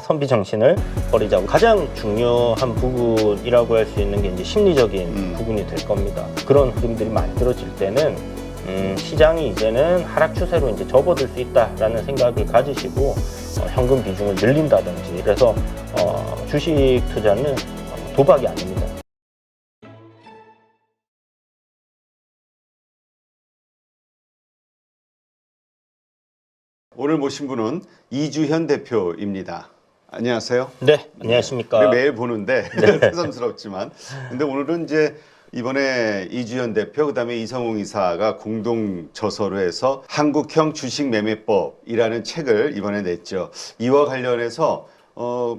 선비 정신을 버리자. 가장 중요한 부분이라고 할 수 있는 게 이제 심리적인 부분이 될 겁니다. 그런 흐름들이 만들어질 때는 시장이 이제는 하락 추세로 이제 접어들 수 있다라는 생각을 가지시고 현금 비중을 늘린다든지, 그래서 주식 투자는 도박이 아닙니다. 오늘 모신 분은 이주현 대표입니다. 안녕하세요. 네, 안녕하십니까. 우리 매일 보는데 새삼스럽지만, 근데 오늘은 이제 이번에 이주현 대표 그다음에 이성웅 이사가 공동 저서로 해서 한국형 주식 매매법이라는 책을 이번에 냈죠. 이와 관련해서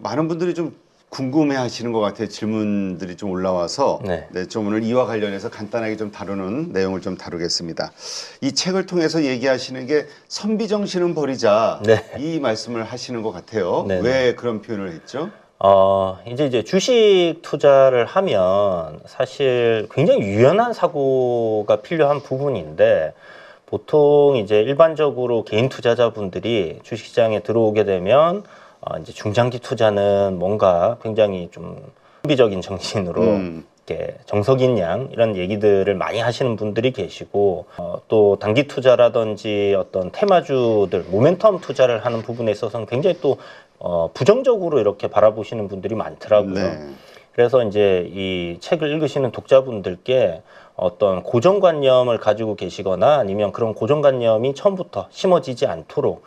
많은 분들이 좀 궁금해하시는 것 같아요. 질문들이 좀 올라와서 좀 오늘 이와 관련해서 간단하게 좀 다루는 내용을 좀 다루겠습니다. 이 책을 통해서 얘기하시는 게 선비 정신은 버리자, 이 말씀을 하시는 것 같아요. 왜 그런 표현을 했죠? 이제 주식 투자를 하면 사실 굉장히 유연한 사고가 필요한 부분인데, 보통 이제 일반적으로 개인 투자자분들이 주식시장에 들어오게 되면 이제 중장기 투자는 뭔가 굉장히 좀 선비적인 정신으로 이렇게 정석인 양 이런 얘기들을 많이 하시는 분들이 계시고, 또 단기 투자라든지 어떤 테마주들, 모멘텀 투자를 하는 부분에 있어서는 굉장히 또 부정적으로 이렇게 바라보시는 분들이 많더라고요. 그래서 이제 이 책을 읽으시는 독자분들께 어떤 고정관념을 가지고 계시거나 아니면 그런 고정관념이 처음부터 심어지지 않도록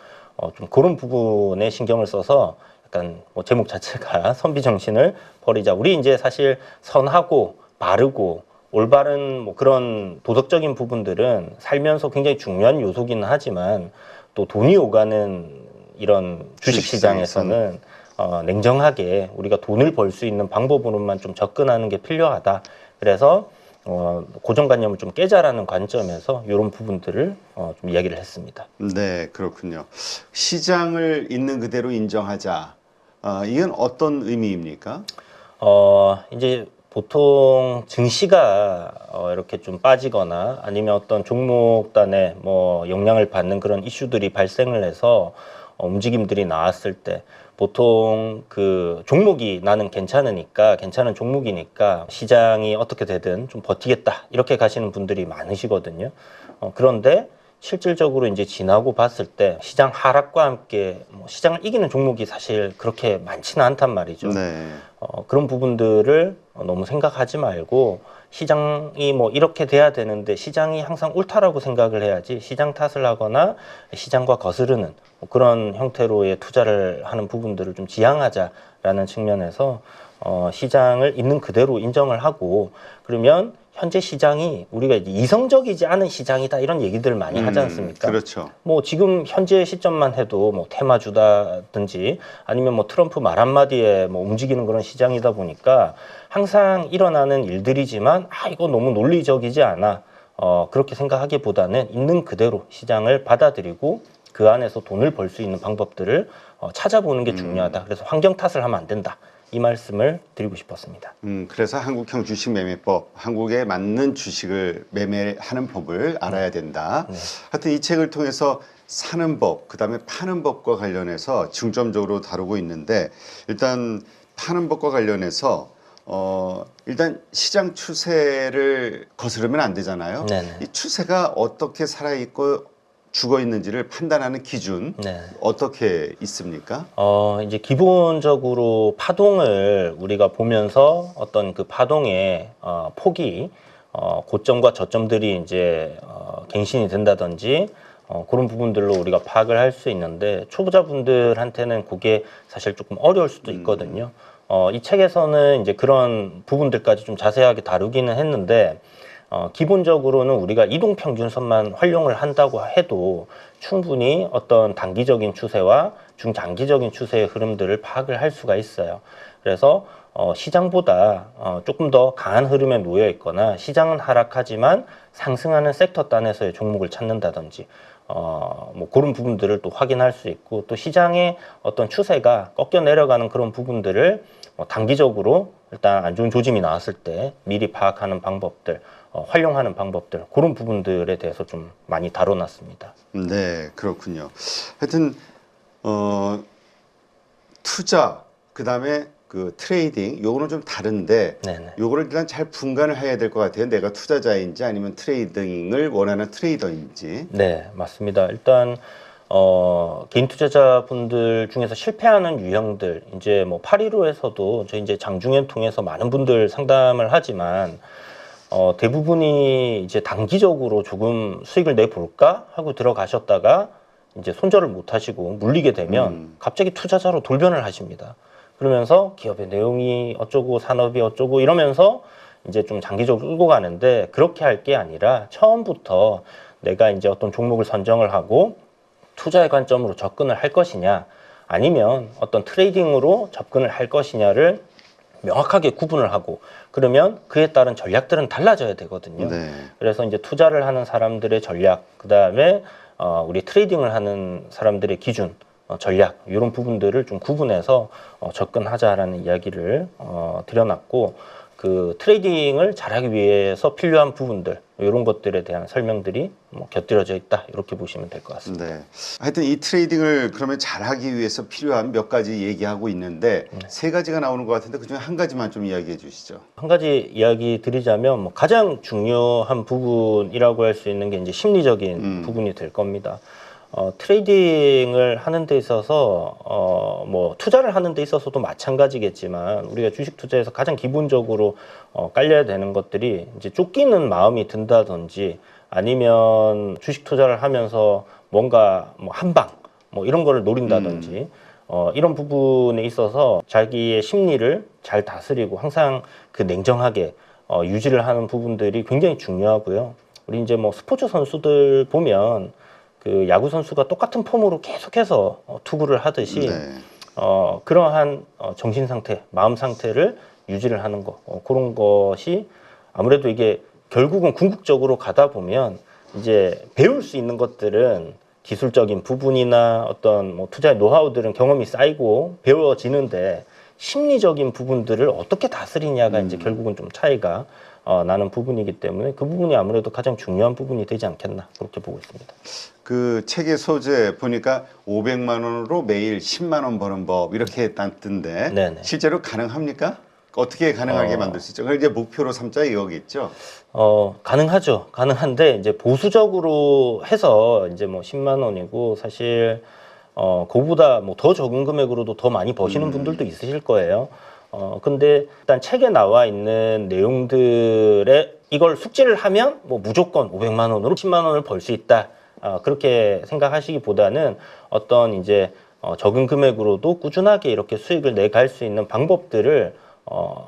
좀 그런 부분에 신경을 써서, 약간 뭐 제목 자체가 선비 정신을 버리자. 우리 이제 사실 선하고 바르고 올바른 뭐 그런 도덕적인 부분들은 살면서 굉장히 중요한 요소기는 하지만, 또 돈이 오가는 이런 주식시장에서는 냉정하게 우리가 돈을 벌 수 있는 방법으로만 좀 접근하는 게 필요하다. 그래서 고정관념을 좀 깨자라는 관점에서 이런 부분들을 좀 이야기를 했습니다. 네, 그렇군요. 시장을 있는 그대로 인정하자. 이건 어떤 의미입니까? 이제 보통 증시가 이렇게 좀 빠지거나 아니면 어떤 종목단에 뭐 영향을 받는 그런 이슈들이 발생을 해서 움직임들이 나왔을 때, 보통 그 종목이 나는 괜찮으니까, 괜찮은 종목이니까 시장이 어떻게 되든 좀 버티겠다 이렇게 가시는 분들이 많으시거든요. 그런데 실질적으로 이제 지나고 봤을 때 시장 하락과 함께 뭐 시장을 이기는 종목이 사실 그렇게 많지는 않단 말이죠. 그런 부분들을 너무 생각하지 말고, 시장이 뭐 이렇게 돼야 되는데 시장이 항상 옳다라고 생각을 해야지, 시장 탓을 하거나 시장과 거스르는 뭐 그런 형태로의 투자를 하는 부분들을 좀 지양하자라는 측면에서 시장을 있는 그대로 인정을 하고, 그러면 현재 시장이 우리가 이제 이성적이지 않은 시장이다 이런 얘기들을 많이 하지 않습니까? 그렇죠. 뭐 지금 현재 시점만 해도 뭐 테마주다든지 아니면 뭐 트럼프 말 한마디에 뭐 움직이는 그런 시장이다 보니까 항상 일어나는 일들이지만 이거 너무 논리적이지 않아, 그렇게 생각하기보다는 있는 그대로 시장을 받아들이고 그 안에서 돈을 벌 수 있는 방법들을 찾아보는 게 중요하다. 그래서 환경 탓을 하면 안 된다. 이 말씀을 드리고 싶었습니다. 그래서 한국형 주식 매매법, 한국에 맞는 주식을 매매하는 법을 알아야 된다. 하여튼 이 책을 통해서 사는 법, 그 다음에 파는 법과 관련해서 중점적으로 다루고 있는데, 일단 파는 법과 관련해서 일단 시장 추세를 거스르면 안 되잖아요. 이 추세가 어떻게 살아있고 죽어 있는지를 판단하는 기준 어떻게 있습니까? 이제 기본적으로 파동을 우리가 보면서 어떤 그 파동의 폭이 고점과 저점들이 이제 갱신이 된다든지 그런 부분들로 우리가 파악을 할 수 있는데, 초보자분들한테는 그게 사실 조금 어려울 수도 있거든요. 이 책에서는 이제 그런 부분들까지 좀 자세하게 다루기는 했는데, 기본적으로는 우리가 이동평균선만 활용을 한다고 해도 충분히 어떤 단기적인 추세와 중장기적인 추세의 흐름들을 파악을 할 수가 있어요. 그래서 시장보다 조금 더 강한 흐름에 놓여 있거나, 시장은 하락하지만 상승하는 섹터 단에서의 종목을 찾는다든지 뭐 그런 부분들을 또 확인할 수 있고, 또 시장의 어떤 추세가 꺾여 내려가는 그런 부분들을 단기적으로 일단 안 좋은 조짐이 나왔을 때 미리 파악하는 방법들, 활용하는 방법들, 그런 부분들에 대해서 좀 많이 다뤄놨습니다. 네, 그렇군요. 하여튼 투자, 그다음에 그 트레이딩, 요거는 좀 다른데 네네. 요거를 일단 잘 분간을 해야 될 것 같아요. 내가 투자자인지 아니면 트레이딩을 원하는 트레이더인지. 네, 맞습니다. 일단 개인 투자자분들 중에서 실패하는 유형들, 이제 뭐 815에서도 저희 이제 장중엔 통해서 많은 분들 상담을 하지만 대부분이 이제 단기적으로 조금 수익을 내볼까 하고 들어가셨다가 이제 손절을 못 하시고 물리게 되면 갑자기 투자자로 돌변을 하십니다. 그러면서 기업의 내용이 어쩌고 산업이 어쩌고 이러면서 이제 좀 장기적으로 끌고 가는데, 그렇게 할 게 아니라 처음부터 내가 이제 어떤 종목을 선정을 하고 투자의 관점으로 접근을 할 것이냐, 아니면 어떤 트레이딩으로 접근을 할 것이냐를 명확하게 구분을 하고, 그러면 그에 따른 전략들은 달라져야 되거든요. 네. 그래서 이제 투자를 하는 사람들의 전략, 그 다음에 우리 트레이딩을 하는 사람들의 기준, 전략, 이런 부분들을 좀 구분해서 접근하자라는 이야기를 드려놨고, 그 트레이딩을 잘하기 위해서 필요한 부분들, 이런 것들에 대한 설명들이 뭐 곁들여져 있다, 이렇게 보시면 될 것 같습니다. 네. 하여튼 이 트레이딩을 그러면 잘하기 위해서 필요한 몇 가지 얘기하고 있는데 세 가지가 나오는 것 같은데 그중에 한 가지만 좀 이야기해 주시죠. 한 가지 이야기 드리자면, 뭐 가장 중요한 부분이라고 할 수 있는 게 이제 심리적인 부분이 될 겁니다. 트레이딩을 하는 데 있어서 뭐 투자를 하는 데 있어서도 마찬가지겠지만, 우리가 주식 투자에서 가장 기본적으로 깔려야 되는 것들이 이제 쫓기는 마음이 든다든지, 아니면 주식 투자를 하면서 뭔가 뭐 한방 뭐 이런 거를 노린다든지, 이런 부분에 있어서 자기의 심리를 잘 다스리고 항상 그 냉정하게 유지를 하는 부분들이 굉장히 중요하고요. 우리 이제 뭐 스포츠 선수들 보면 그 야구 선수가 똑같은 폼으로 계속해서 투구를 하듯이 네. 그러한 정신 상태, 마음 상태를 유지를 하는 거, 그런 것이 아무래도 이게 결국은 궁극적으로 가다 보면 이제 배울 수 있는 것들은 기술적인 부분이나 어떤 뭐 투자의 노하우들은 경험이 쌓이고 배워지는데, 심리적인 부분들을 어떻게 다스리냐가 이제 결국은 좀 차이가 나는 부분이기 때문에, 그 부분이 아무래도 가장 중요한 부분이 되지 않겠나, 그렇게 보고 있습니다. 그 책의 소재 보니까 500만 원으로 매일 10만 원 버는 법 이렇게 땄던데 네네. 실제로 가능합니까? 어떻게 가능하게 만들 수 있죠? 그걸 이제 목표로 삼자 이거겠죠. 가능하죠. 가능한데 이제 보수적으로 해서 이제 뭐 10만 원이고, 사실 그보다 뭐 더 적은 금액으로도 더 많이 버시는 분들도 있으실 거예요. 근데 일단 책에 나와 있는 내용들에 이걸 숙지를 하면 뭐 무조건 500만 원으로 10만 원을 벌 수 있다, 그렇게 생각하시기보다는 어떤 이제 적은 금액으로도 꾸준하게 이렇게 수익을 내갈 수 있는 방법들을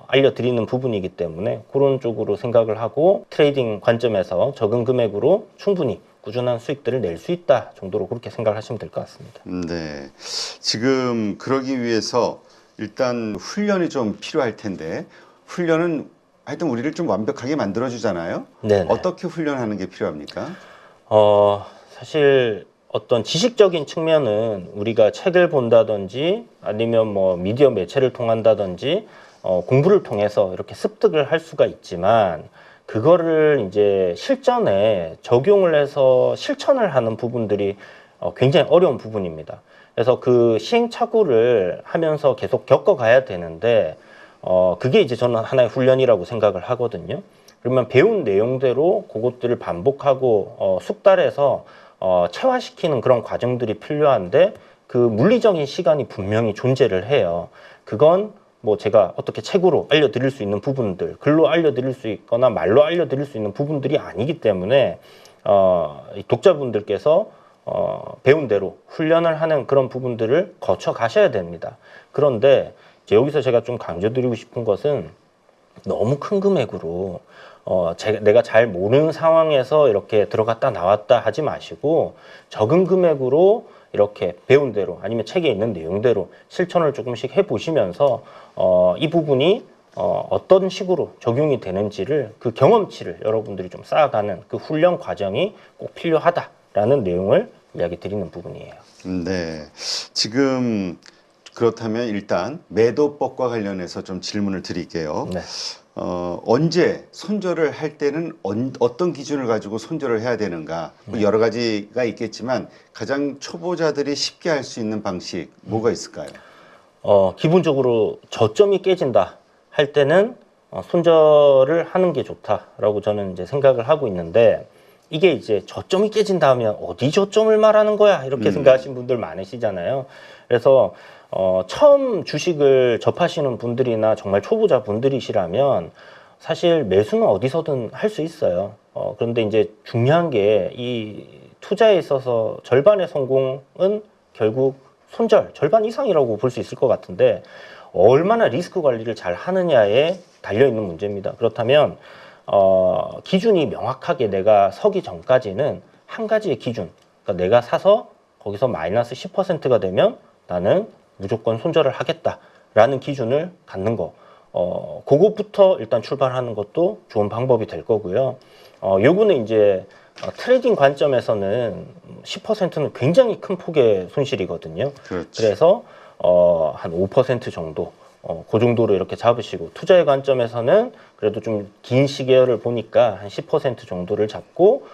알려드리는 부분이기 때문에, 그런 쪽으로 생각을 하고 트레이딩 관점에서 적은 금액으로 충분히 꾸준한 수익들을 낼 수 있다 정도로 그렇게 생각을 하시면 될 것 같습니다. 네. 지금 그러기 위해서 일단 훈련이 좀 필요할 텐데 훈련은 하여튼 우리를 좀 완벽하게 만들어 주잖아요. 네네. 어떻게 훈련하는 게 필요합니까? 사실 어떤 지식적인 측면은 우리가 책을 본다든지 아니면 뭐 미디어 매체를 통한다든지 공부를 통해서 이렇게 습득을 할 수가 있지만, 그거를 이제 실전에 적용을 해서 실천을 하는 부분들이 굉장히 어려운 부분입니다. 그래서 그 시행착오를 하면서 계속 겪어가야 되는데, 그게 이제 저는 하나의 훈련이라고 생각을 하거든요. 그러면 배운 내용대로 그것들을 반복하고 숙달해서 체화시키는 그런 과정들이 필요한데, 그 물리적인 시간이 분명히 존재를 해요. 그건 뭐 제가 어떻게 책으로 알려드릴 수 있는 부분들, 글로 알려드릴 수 있거나 말로 알려드릴 수 있는 부분들이 아니기 때문에 독자분들께서 배운 대로 훈련을 하는 그런 부분들을 거쳐 가셔야 됩니다. 그런데 이제 여기서 제가 좀 강조드리고 싶은 것은, 너무 큰 금액으로 내가 잘 모르는 상황에서 이렇게 들어갔다 나왔다 하지 마시고, 적은 금액으로 이렇게 배운 대로 아니면 책에 있는 내용대로 실천을 조금씩 해보시면서 이 부분이 어떤 식으로 적용이 되는지를, 그 경험치를 여러분들이 좀 쌓아가는 그 훈련 과정이 꼭 필요하다라는 내용을 이야기 드리는 부분이에요. 네. 지금 그렇다면 일단 매도법과 관련해서 좀 질문을 드릴게요. 네. 언제 손절을 할 때는 어떤 기준을 가지고 손절을 해야 되는가? 뭐 여러 가지가 있겠지만 가장 초보자들이 쉽게 할 수 있는 방식 뭐가 있을까요? 기본적으로 저점이 깨진다 할 때는 손절을 하는 게 좋다라고 저는 이제 생각을 하고 있는데, 이게 이제 저점이 깨진다 하면 어디 저점을 말하는 거야? 이렇게 생각하시는 분들 많으시잖아요. 그래서 처음 주식을 접하시는 분들이나 정말 초보자 분들이시라면 사실 매수는 어디서든 할 수 있어요. 그런데 이제 중요한 게 이 투자에 있어서 절반의 성공은 결국 손절, 절반 이상이라고 볼 수 있을 것 같은데, 얼마나 리스크 관리를 잘 하느냐에 달려있는 문제입니다. 그렇다면 기준이 명확하게 내가 서기 전까지는 한 가지의 기준, 그러니까 내가 사서 거기서 마이너스 10%가 되면 나는 무조건 손절을 하겠다라는 기준을 갖는 거, 그것부터 일단 출발하는 것도 좋은 방법이 될 거고요. 요거는 이제 트레이딩 관점에서는 10%는 굉장히 큰 폭의 손실이거든요. 그렇지. 그래서 한 5% 정도, 그 정도로 이렇게 잡으시고, 투자의 관점에서는 그래도 좀 긴 시계열을 보니까 한 10% 정도를 잡고,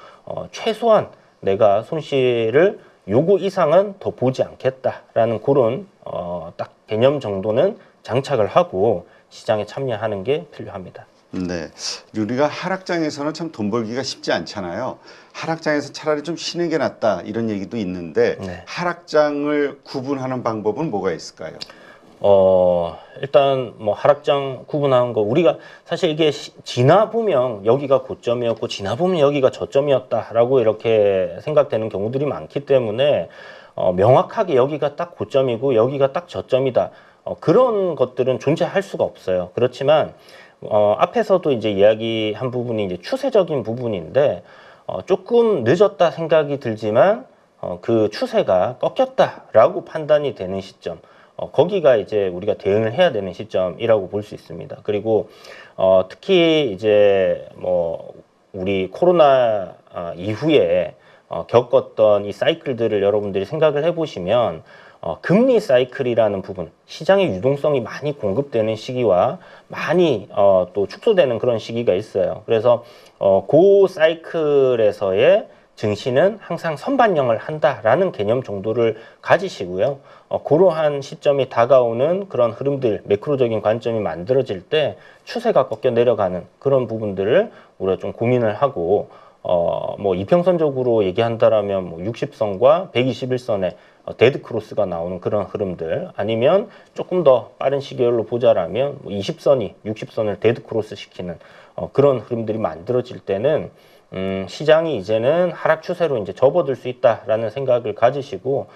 최소한 내가 손실을 요거 이상은 더 보지 않겠다라는 그런 딱 개념 정도는 장착을 하고 시장에 참여하는 게 필요합니다. 네. 우리가 하락장에서는 참 돈 벌기가 쉽지 않잖아요. 하락장에서 차라리 좀 쉬는 게 낫다 이런 얘기도 있는데, 네. 하락장을 구분하는 방법은 뭐가 있을까요? 일단 뭐 하락장 구분하는 거, 우리가 사실 이게 지나 보면 여기가 고점이었고 지나 보면 여기가 저점이었다라고 이렇게 생각되는 경우들이 많기 때문에 명확하게 여기가 딱 고점이고 여기가 딱 저점이다, 그런 것들은 존재할 수가 없어요. 그렇지만 앞에서도 이제 이야기한 부분이 이제 추세적인 부분인데, 조금 늦었다 생각이 들지만 그 추세가 꺾였다라고 판단이 되는 시점, 거기가 이제 우리가 대응을 해야 되는 시점이라고 볼 수 있습니다. 그리고 특히 이제 뭐 우리 코로나 이후에 겪었던 이 사이클들을 여러분들이 생각을 해보시면, 금리 사이클이라는 부분, 시장의 유동성이 많이 공급되는 시기와 많이 또 축소되는 그런 시기가 있어요. 그래서 그 사이클에서의 증시는 항상 선반영을 한다라는 개념 정도를 가지시고요. 그러한 시점이 다가오는 그런 흐름들, 매크로적인 관점이 만들어질 때 추세가 꺾여 내려가는 그런 부분들을 우리가 좀 고민을 하고, 뭐 이평선적으로 얘기한다라면 뭐 60선과 121선의 데드 크로스가 나오는 그런 흐름들, 아니면 조금 더 빠른 시계열로 보자라면 뭐 20선이 60선을 데드 크로스 시키는 그런 흐름들이 만들어질 때는 시장이 이제는 하락 추세로 이제 접어들 수 있다라는 생각을 가지시고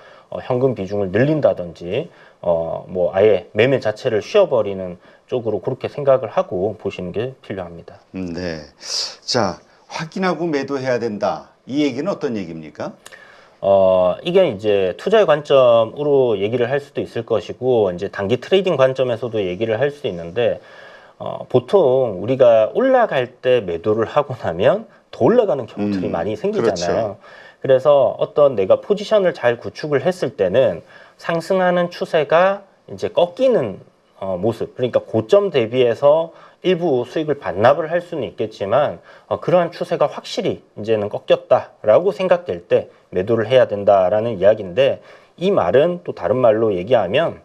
현금 비중을 늘린다든지 뭐 아예 매매 자체를 쉬어버리는 쪽으로 그렇게 생각을 하고 보시는 게 필요합니다. 네. 자, 확인하고 매도해야 된다. 이 얘기는 어떤 얘기입니까? 이게 이제 투자의 관점으로 얘기를 할 수도 있을 것이고, 이제 단기 트레이딩 관점에서도 얘기를 할 수 있는데, 보통 우리가 올라갈 때 매도를 하고 나면 더 올라가는 경우들이 많이 생기잖아요. 그렇죠. 그래서 어떤 내가 포지션을 잘 구축을 했을 때는 상승하는 추세가 이제 꺾이는 모습, 그러니까 고점 대비해서 일부 수익을 반납을 할 수는 있겠지만 그러한 추세가 확실히 이제는 꺾였다라고 생각될 때 매도를 해야 된다라는 이야기인데, 이 말은 또 다른 말로 얘기하면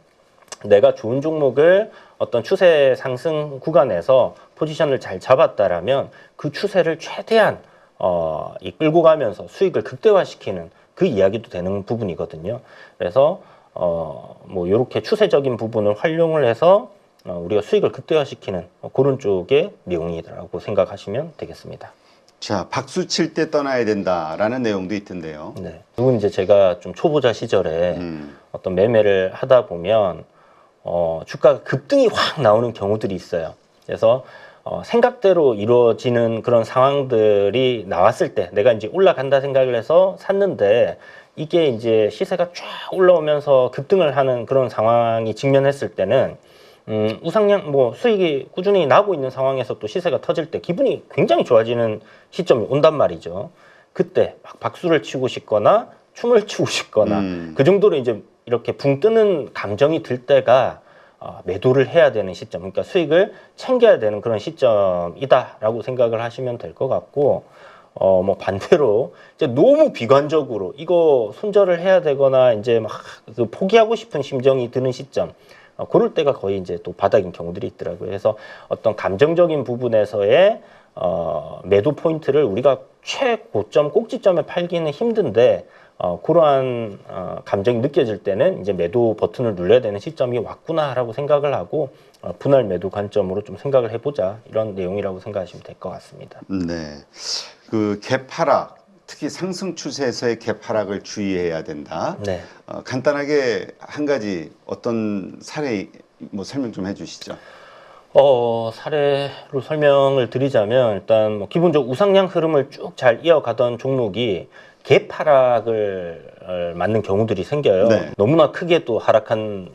내가 좋은 종목을 어떤 추세 상승 구간에서 포지션을 잘 잡았다라면 그 추세를 최대한 끌고 가면서 수익을 극대화시키는 그 이야기도 되는 부분이거든요. 그래서 뭐 이렇게 추세적인 부분을 활용을 해서 우리가 수익을 극대화시키는 그런 쪽의 내용이라고 생각하시면 되겠습니다. 자, 박수 칠 때 떠나야 된다라는 내용도 있던데요. 네. 이건 이제 제가 좀 초보자 시절에 어떤 매매를 하다 보면 주가가 급등이 확 나오는 경우들이 있어요. 그래서 생각대로 이루어지는 그런 상황들이 나왔을 때 내가 이제 올라간다 생각을 해서 샀는데, 이게 이제 시세가 쫙 올라오면서 급등을 하는 그런 상황이 직면했을 때는 우상향 뭐 수익이 꾸준히 나고 있는 상황에서 또 시세가 터질 때 기분이 굉장히 좋아지는 시점이 온단 말이죠. 그때 막 박수를 치고 싶거나 춤을 추고 싶거나 그 정도로 이제 이렇게 붕 뜨는 감정이 들 때가 매도를 해야 되는 시점, 그러니까 수익을 챙겨야 되는 그런 시점이다라고 생각을 하시면 될 것 같고, 뭐 반대로 이제 너무 비관적으로 이거 손절을 해야 되거나 이제 막 그 포기하고 싶은 심정이 드는 시점, 그럴 때가 거의 이제 또 바닥인 경우들이 있더라고요. 그래서 어떤 감정적인 부분에서의 매도 포인트를 우리가 최고점 꼭지점에 팔기는 힘든데 그러한 감정이 느껴질 때는 이제 매도 버튼을 눌러야 되는 시점이 왔구나라고 생각을 하고 분할 매도 관점으로 좀 생각을 해보자, 이런 내용이라고 생각하시면 될 것 같습니다. 네. 그 갭 하락, 특히 상승 추세에서의 갭 하락을 주의해야 된다. 네. 간단하게 한 가지 어떤 사례 뭐 설명 좀 해주시죠. 사례로 설명을 드리자면 일단 뭐 기본적으로 우상향 흐름을 쭉 잘 이어가던 종목이 갭 하락을 맞는 경우들이 생겨요. 네. 너무나 크게 또 하락한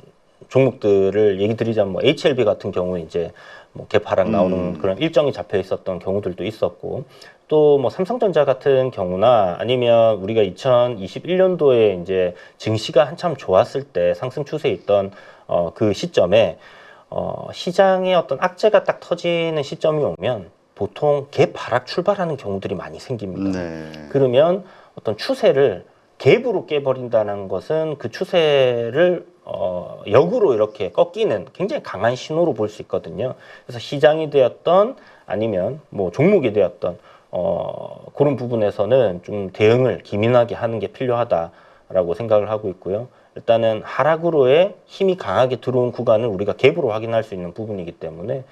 종목들을 얘기 드리자면 뭐 HLB 같은 경우에 이제 뭐 갭 하락 나오는 그런 일정이 잡혀 있었던 경우들도 있었고, 또 뭐 삼성전자 같은 경우나 아니면 우리가 2021년도에 이제 증시가 한참 좋았을 때 상승 추세에 있던 그 시점에 시장의 어떤 악재가 딱 터지는 시점이 오면 보통 갭 하락 출발하는 경우들이 많이 생깁니다. 네. 그러면 어떤 추세를 갭으로 깨버린다는 것은 그 추세를 역으로 이렇게 꺾이는 굉장히 강한 신호로 볼 수 있거든요. 그래서 시장이 되었던 아니면 뭐 종목이 되었던 그런 부분에서는 좀 대응을 기민하게 하는 게 필요하다라고 생각을 하고 있고요. 일단은 하락으로의 힘이 강하게 들어온 구간을 우리가 갭으로 확인할 수 있는 부분이기 때문에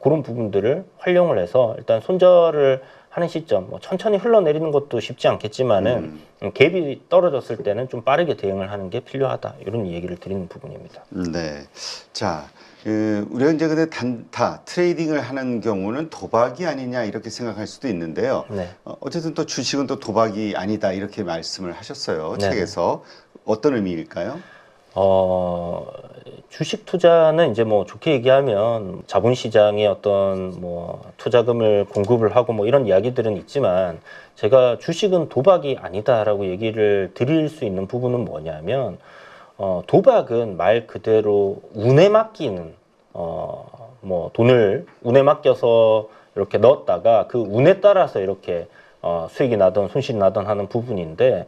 그런 부분들을 활용을 해서 일단 손절을 하는 시점, 뭐 천천히 흘러내리는 것도 쉽지 않겠지만은 갭이 떨어졌을 때는 좀 빠르게 대응을 하는 게 필요하다, 이런 얘기를 드리는 부분입니다. 네. 자, 우리가 이제 근데 단타 트레이딩을 하는 경우는 도박이 아니냐 이렇게 생각할 수도 있는데요. 네. 어쨌든 또 주식은 또 도박이 아니다 이렇게 말씀을 하셨어요. 네. 책에서. 어떤 의미일까요? 주식 투자는 이제 뭐 좋게 얘기하면 자본시장에 어떤 뭐 투자금을 공급을 하고 뭐 이런 이야기들은 있지만, 제가 주식은 도박이 아니다라고 얘기를 드릴 수 있는 부분은 뭐냐면, 도박은 말 그대로 운에 맡기는 뭐 돈을 운에 맡겨서 이렇게 넣었다가 그 운에 따라서 이렇게 수익이 나든 손실이 나든 하는 부분인데,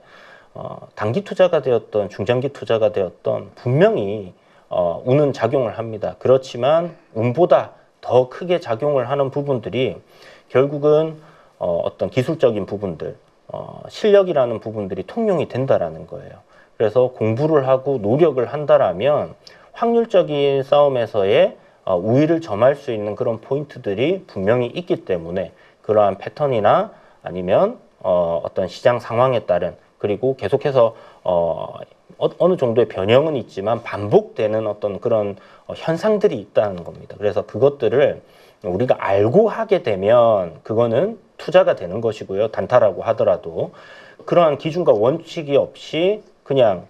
단기 투자가 되었던 중장기 투자가 되었던 분명히 운은 작용을 합니다. 그렇지만 운보다 더 크게 작용을 하는 부분들이 결국은 어떤 기술적인 부분들, 실력이라는 부분들이 통용이 된다라는 거예요. 그래서 공부를 하고 노력을 한다라면 확률적인 싸움에서의 우위를 점할 수 있는 그런 포인트들이 분명히 있기 때문에, 그러한 패턴이나 아니면 어떤 시장 상황에 따른, 그리고 계속해서 어느 정도의 변형은 있지만 반복되는 어떤 그런 현상들이 있다는 겁니다. 그래서 그것들을 우리가 알고 하게 되면 그거는 투자가 되는 것이고요. 단타라고 하더라도 그러한 기준과 원칙이 없이 그냥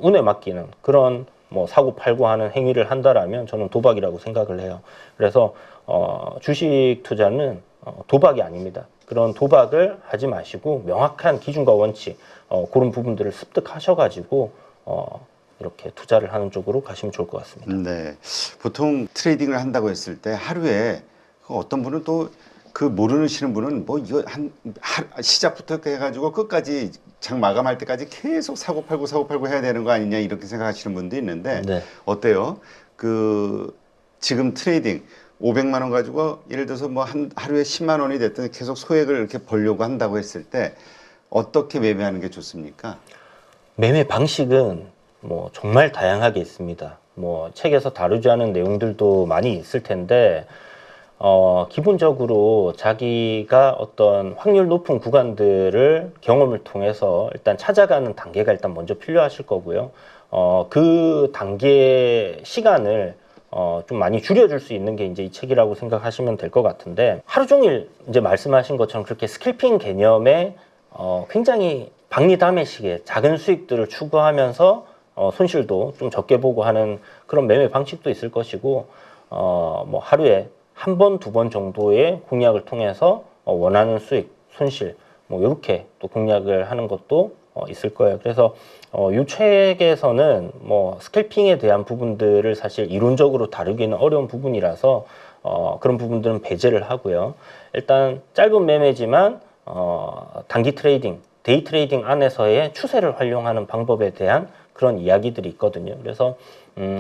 운에 맡기는 그런 뭐 사고 팔고 하는 행위를 한다라면 저는 도박이라고 생각을 해요. 그래서 주식 투자는 도박이 아닙니다. 그런 도박을 하지 마시고 명확한 기준과 원칙, 그런 부분들을 습득하셔가지고 이렇게 투자를 하는 쪽으로 가시면 좋을 것 같습니다. 네. 보통 트레이딩을 한다고 했을 때 하루에 어떤 분은 또 그 모르시는 분은 뭐 이거 시작부터 해가지고 끝까지 장 마감할 때까지 계속 사고 팔고 해야 되는 거 아니냐 이렇게 생각하시는 분도 있는데 네. 어때요? 지금 트레이딩 500만 원 가지고 예를 들어서 뭐 하루에 10만 원이 됐든 계속 소액을 이렇게 벌려고 한다고 했을 때 어떻게 매매하는 게 좋습니까? 매매 방식은 뭐 정말 다양하게 있습니다. 뭐 책에서 다루지 않은 내용들도 많이 있을 텐데, 기본적으로 자기가 어떤 확률 높은 구간들을 경험을 통해서 일단 찾아가는 단계가 일단 먼저 필요하실 거고요. 그 단계 시간을 좀 많이 줄여줄 수 있는 게 이제 이 책이라고 생각하시면 될 것 같은데, 하루 종일 이제 말씀하신 것처럼 그렇게 스캘핑 개념에 굉장히 박리담회식의 작은 수익들을 추구하면서 손실도 좀 적게 보고 하는 그런 매매 방식도 있을 것이고, 뭐 하루에 한 번, 두 번 정도의 공략을 통해서 원하는 수익, 손실, 뭐 이렇게 또 공략을 하는 것도 있을 거예요. 그래서 이 책에서는 뭐 스캘핑에 대한 부분들을 사실 이론적으로 다루기는 어려운 부분이라서 그런 부분들은 배제를 하고요. 일단 짧은 매매지만 단기 트레이딩, 데이 트레이딩 안에서의 추세를 활용하는 방법에 대한 그런 이야기들이 있거든요. 그래서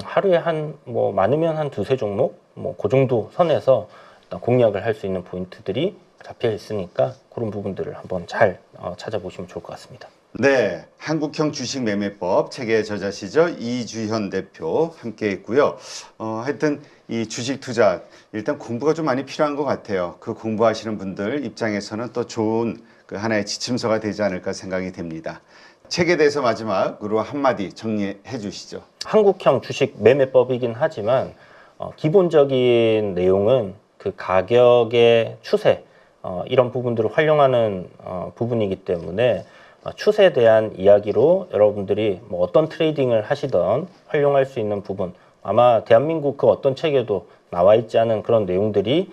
하루에 뭐 많으면 한 두세 종목, 뭐 그 정도 선에서 일단 공략을 할 수 있는 포인트들이 잡혀 있으니까 그런 부분들을 한번 잘 찾아보시면 좋을 것 같습니다. 네, 한국형 주식 매매법 책의 저자시죠. 이주현 대표 함께 했고요. 하여튼 이 주식 투자 일단 공부가 좀 많이 필요한 것 같아요. 그 공부하시는 분들 입장에서는 또 좋은 그 하나의 지침서가 되지 않을까 생각이 됩니다. 책에 대해서 마지막으로 한마디 정리해 주시죠. 한국형 주식 매매법이긴 하지만 기본적인 내용은 그 가격의 추세 이런 부분들을 활용하는 부분이기 때문에 추세에 대한 이야기로 여러분들이 뭐 어떤 트레이딩을 하시던 활용할 수 있는 부분 아마 대한민국 그 어떤 책에도 나와 있지 않은 그런 내용들이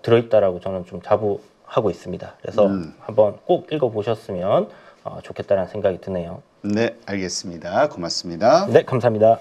들어있다라고 저는 좀 자부하고 있습니다. 그래서 한번 꼭 읽어보셨으면 좋겠다는 생각이 드네요. 네, 알겠습니다. 고맙습니다. 네, 감사합니다.